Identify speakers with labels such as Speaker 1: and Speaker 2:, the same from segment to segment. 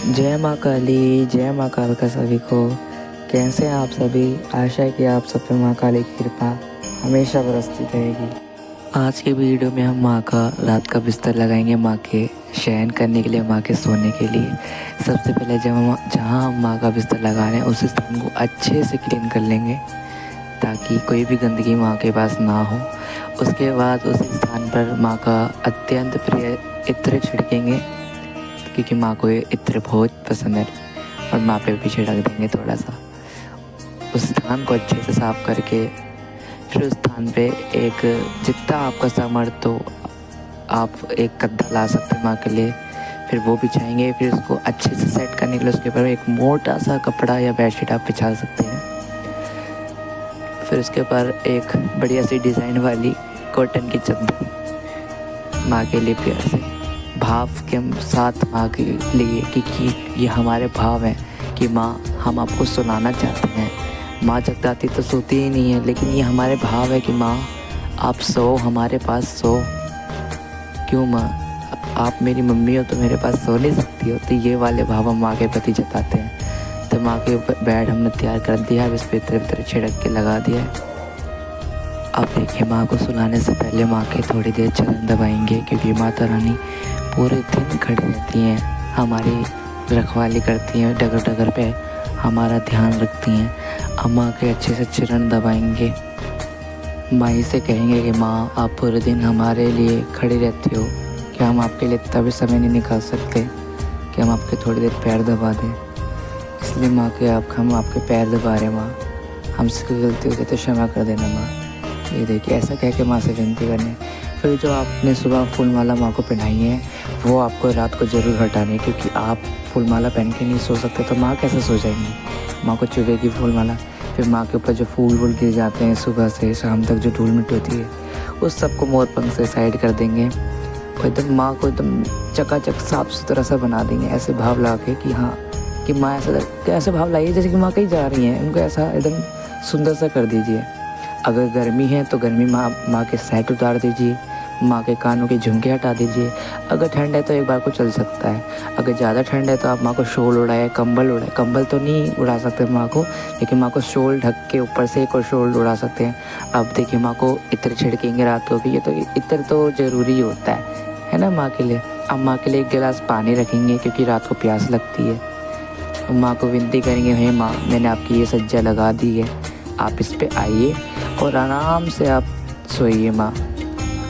Speaker 1: जय माँ काली, जय माँ कालका सभी को। कैसे हैं आप सभी? आशा है कि आप सब पे माँ काली की कृपा हमेशा बरसती रहेगी। आज के वीडियो में हम माँ का रात का बिस्तर लगाएंगे, माँ के शयन करने के लिए, माँ के सोने के लिए। सबसे पहले जहाँ हम माँ का बिस्तर लगा रहे हैं उस स्थान को अच्छे से क्लीन कर लेंगे ताकि कोई भी गंदगी माँ के पास ना हो। उसके बाद उस स्थान पर माँ का अत्यंत प्रिय इत्र छिड़केंगे क्योंकि माँ को ये इत्र बहुत पसंद है, और माँ पे भी छिड़क देंगे थोड़ा सा। उस स्थान को अच्छे से साफ करके फिर उस स्थान पे एक जितना आपका सामर्थ्य हो आप एक गद्दा ला सकते हैं माँ के लिए, फिर वो बिछाएंगे। फिर उसको अच्छे से सेट करने के लिए उसके ऊपर एक मोटा सा कपड़ा या बेडशीट आप बिछा सकते हैं। फिर उसके ऊपर एक बढ़िया सी डिज़ाइन वाली कॉटन की चादर माँ के लिए प्यार से भाव के साथ माँ के लिए, क्योंकि ये हमारे भाव हैं कि माँ हम आपको सुनाना चाहते हैं। माँ जगदाती तो सोती ही नहीं है, लेकिन ये हमारे भाव है कि माँ आप सो, हमारे पास सो। क्यों माँ, आप मेरी मम्मी हो तो मेरे पास सो नहीं सकती हो? तो ये वाले भाव हम माँ के प्रति जताते हैं। तो माँ के ऊपर बेड हमने तैयार कर दिया है, इस पर इत्र छिड़क के लगा दिया है। अब देखिए, माँ को सुलाने से पहले माँ के थोड़ी देर चरण दबाएंगे, क्योंकि माता रानी पूरे दिन खड़ी रहती हैं, हमारी रखवाली करती हैं, डगर डगर पे हमारा ध्यान रखती हैं। अब माँ के अच्छे से चरण दबाएंगे, माँ से कहेंगे कि माँ आप पूरे दिन हमारे लिए खड़ी रहती हो, क्या हम आपके लिए इतना भी समय नहीं निकाल सकते कि हम आपके थोड़ी देर पैर दबा दें? इसलिए माँ के हम आपके पैर दबा रहे हैं माँ, हमसे कोई गलती हो जाए तो क्षमा कर देना माँ। ये देखिए, ऐसा कह के माँ से विनती करने। फिर जो आपने सुबह फूलमाला माँ को पहनाई है वो आपको रात को ज़रूर हटानी है, क्योंकि आप फूलमाला पहन के नहीं सो सकते तो माँ कैसे सो जाएंगी? माँ को चुभेगी फूलमाला। फिर माँ के ऊपर जो फूल वूल गिर जाते हैं सुबह से शाम तक, जो धूल मिट्टी होती है, उस सबको मोरपंख से साइड कर देंगे और एकदम माँ को एकदम चकाचक साफ सुथरा सा बना देंगे, ऐसे भाव ला के कि हाँ कि माँ ऐसे भाव लाइए जैसे कि माँ कहीं जा रही हैं, उनको ऐसा एकदम सुंदर सा कर दीजिए। अगर गर्मी है तो गर्मी माँ के सेट उतार दीजिए, माँ के कानों के झुमके हटा दीजिए। अगर ठंड है तो एक बार को चल सकता है। अगर ज़्यादा ठंड है तो आप माँ को शॉल उड़ाए, कंबल उड़ाए। कंबल तो नहीं उड़ा सकते माँ को, लेकिन माँ को शॉल ढक के ऊपर से एक और शॉल उड़ा सकते हैं। अब देखिए, माँ को इत्र छिड़केंगे रात को भी, ये तो इत्र तो ज़रूरी होता है ना माँ के लिए। अब माँ के लिए एक गिलास पानी रखेंगे, क्योंकि रात को प्यास लगती है। माँ को विनती करेंगे, हे माँ मैंने आपकी ये सज्जा लगा दी है, आप इस पे आइए और आराम से आप सोइए माँ,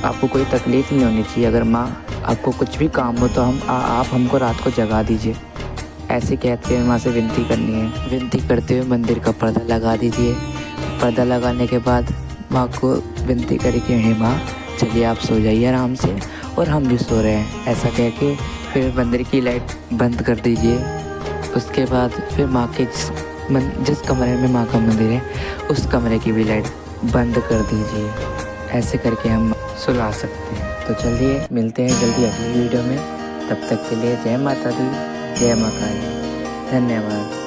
Speaker 1: आपको कोई तकलीफ़ नहीं होनी चाहिए। अगर माँ आपको कुछ भी काम हो तो आप हमको रात को जगा दीजिए। ऐसे कहते हैं माँ से विनती करनी है। विनती करते हुए मंदिर का पर्दा लगा दीजिए। पर्दा लगाने के बाद माँ को विनती करें, हे माँ चलिए आप सो जाइए आराम से, और हम भी सो रहे हैं। ऐसा कह के फिर मंदिर की लाइट बंद कर दीजिए। उसके बाद फिर माँ के जिस कमरे में माँ का मंदिर है उस कमरे की भी लाइट बंद कर दीजिए। ऐसे करके हम सुला सकते हैं। तो चलिए मिलते हैं जल्दी अगली वीडियो में। तब तक के लिए जय माता दी, जय माँ काली। धन्यवाद।